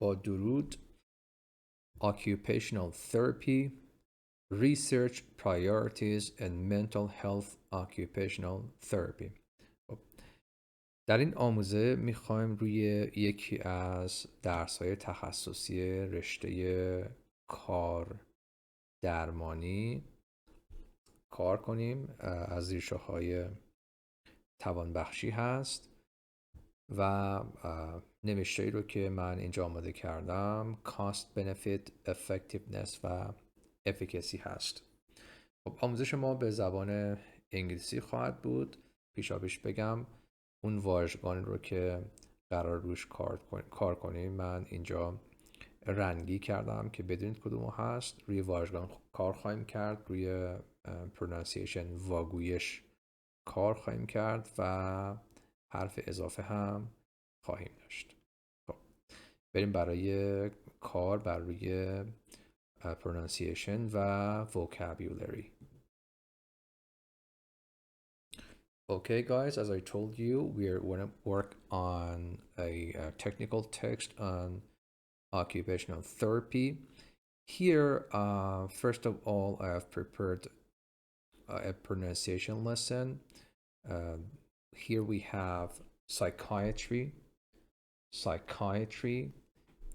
با درود. Occupational therapy, research priorities and mental health occupational therapy. خب، در این آموزه میخوایم روی یکی از درس‌های تخصصی رشته کار درمانی کار کنیم. از زیرشاخه‌های توانبخشی هست و نوشته‌ای رو که من اینجا آماده کردم cost benefit effectiveness و efficacy هست. خب آموزش ما به زبان انگلیسی خواهد بود. پیشاپیش بگم اون واژگانی رو که قرار روش کار کنیم من اینجا رنگی کردم که بدونید کدوم هست. روی واژگان کار خواهیم کرد، روی pronunciation واگویش کار خواهیم کرد و حرف اضافه هم خواهیم داشت. خب بریم برای کار بر روی pronunciation و vocabulary. Okay guys, as I told you, we're going to work on a technical text on occupational therapy. Here, first of all, I have prepared a pronunciation lesson. Here we have psychiatry,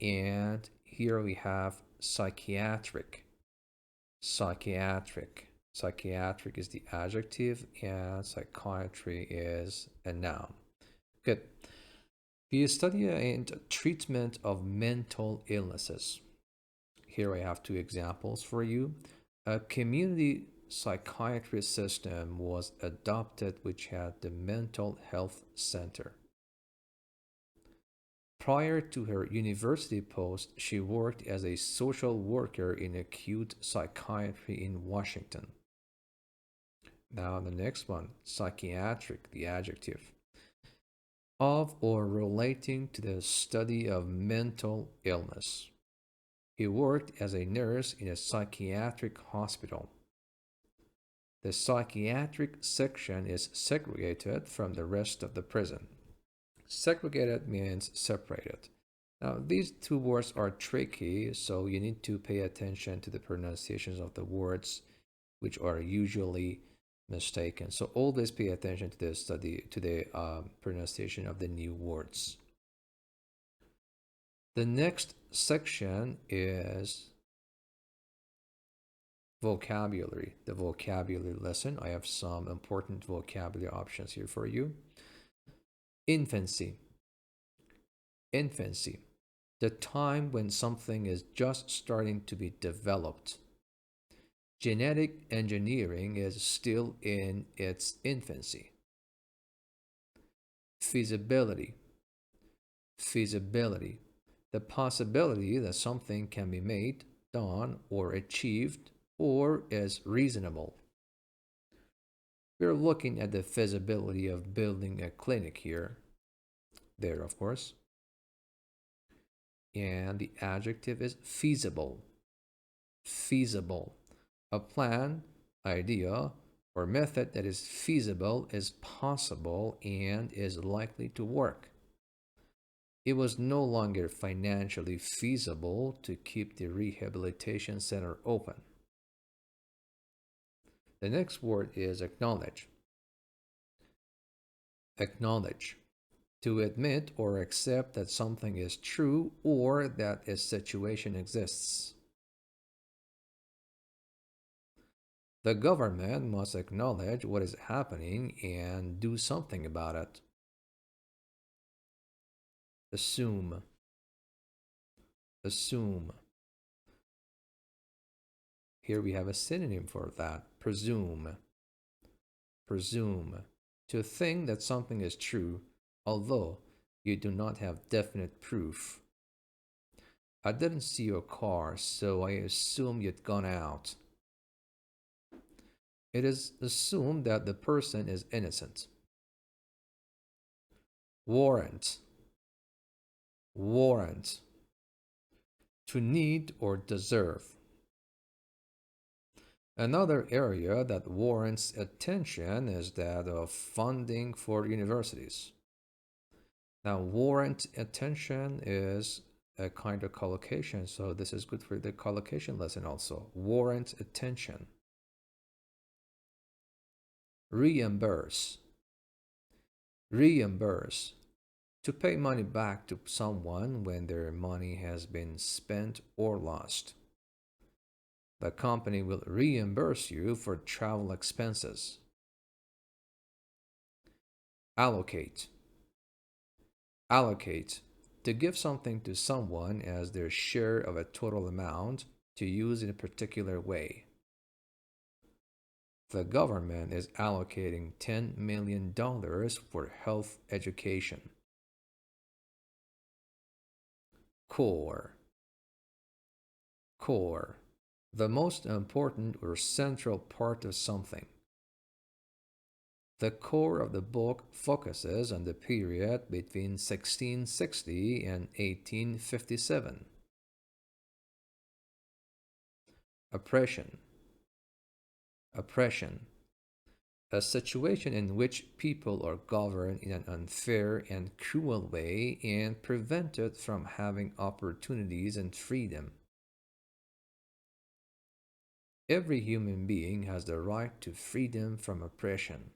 and here we have psychiatric. Psychiatric is the adjective and psychiatry is a noun. Good. The study and treatment of mental illnesses. Here I have two examples for you. A community psychiatry system was adopted which had the mental health center. Prior to her university post, she worked as a social worker in acute psychiatry in Washington. Now the next one, psychiatric, the adjective. Of or relating to the study of mental illness. He worked as a nurse in a psychiatric hospital. The psychiatric section is segregated from the rest of the prison. Segregated means separated. Now, these two words are tricky, so you need to pay attention to the pronunciations of the words, which are usually mistaken. So always pay attention to the pronunciation of the new words. The next section is vocabulary, the vocabulary lesson. I have some important vocabulary options here for you. Infancy, the time when something is just starting to be developed. Genetic engineering is still in its infancy. Feasibility, the possibility that something can be made, done, or achieved, or is reasonable. We're looking at the feasibility of building a clinic here. There, of course. And the adjective is feasible. A plan, idea, or method that is feasible, is possible, and is likely to work. It was no longer financially feasible to keep the rehabilitation center open. The next word is acknowledge. To admit or accept that something is true or that a situation exists. The government must acknowledge what is happening and do something about it. Assume. Here we have a synonym for that. Presume. To think that something is true, although you do not have definite proof. I didn't see your car, so I assume you'd gone out. It is assumed that the person is innocent. Warrant. To need or deserve. Another area that warrants attention is that of funding for universities. Now, warrant attention is a kind of collocation, so this is good for the collocation lesson also. Warrant attention. Reimburse. Reimburse. To pay money back to someone when their money has been spent or lost. The company will reimburse you for travel expenses. Allocate. Allocate. To give something to someone as their share of a total amount to use in a particular way. The government is allocating $10 million for health education. Core. Core. The most important or central part of something. The core of the book focuses on the period between 1660 and 1857. Oppression. Oppression. A situation in which people are governed in an unfair and cruel way and prevented from having opportunities and freedom. Every human being has the right to freedom from oppression.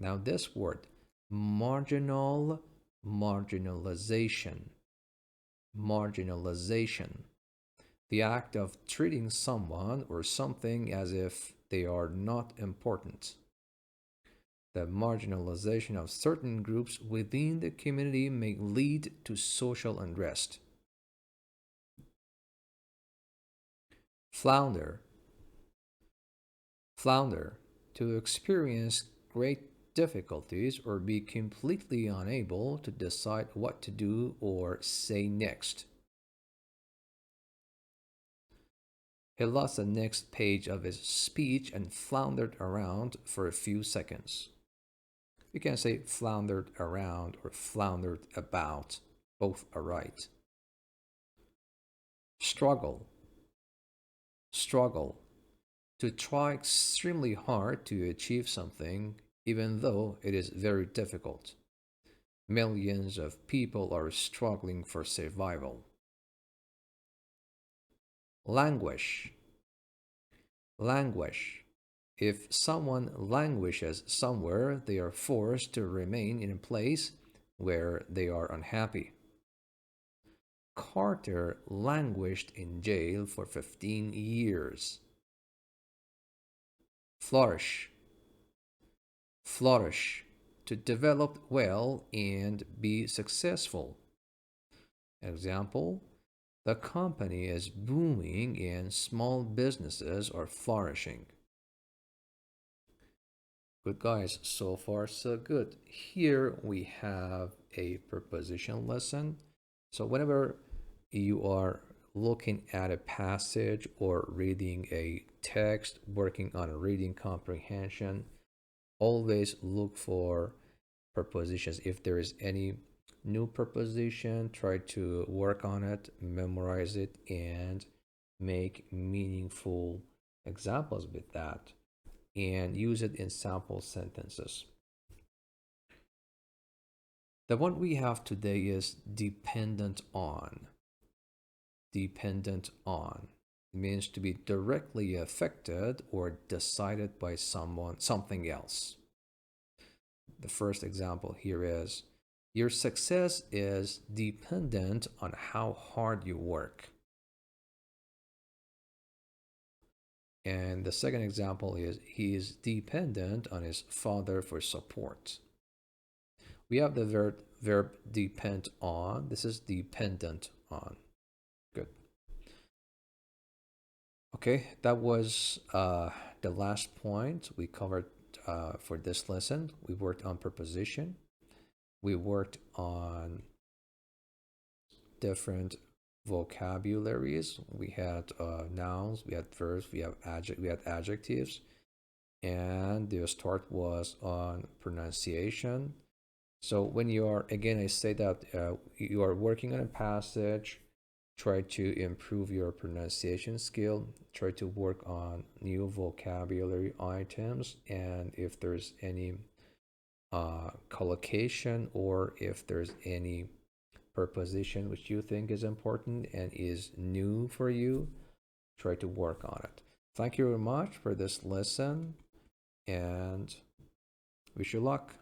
Now, this word, marginal, marginalization, marginalization, the act of treating someone or something as if they are not important. The marginalization of certain groups within the community may lead to social unrest. Flounder. Flounder. To experience great difficulties or be completely unable to decide what to do or say next. He lost the next page of his speech and floundered around for a few seconds. You can say floundered around or floundered about. Both are right. Struggle. Struggle. To try extremely hard to achieve something, even though it is very difficult. Millions of people are struggling for survival. Languish. Languish. If someone languishes somewhere, they are forced to remain in a place where they are unhappy. Carter languished in jail for 15 years. Flourish. Flourish. To develop well and be successful. Example, the company is booming and small businesses are flourishing. Good guys, so far so good. Here we have a preposition lesson. So whenever you are looking at a passage or reading a text, working on a reading comprehension, always look for prepositions. If there is any new preposition, try to work on it, memorize it, and make meaningful examples with that and use it in sample sentences. The one we have today is dependent on. Dependent on. It means to be directly affected or decided by someone, something else. The first example here is, your success is dependent on how hard you work. And the second example is, he is dependent on his father for support. We have the verb depend on. This is dependent on. Good. Okay, that was the last point we covered for this lesson. We worked on preposition. We worked on different vocabularies. We had nouns, we had verbs, we had adjectives, and the start was on pronunciation. So when you are, again, I say that you are working on a passage, try to improve your pronunciation skill, try to work on new vocabulary items, and if there's any collocation or if there's any per position which you think is important and is new for you. Try to work on it. Thank you very much for this lesson and wish you luck.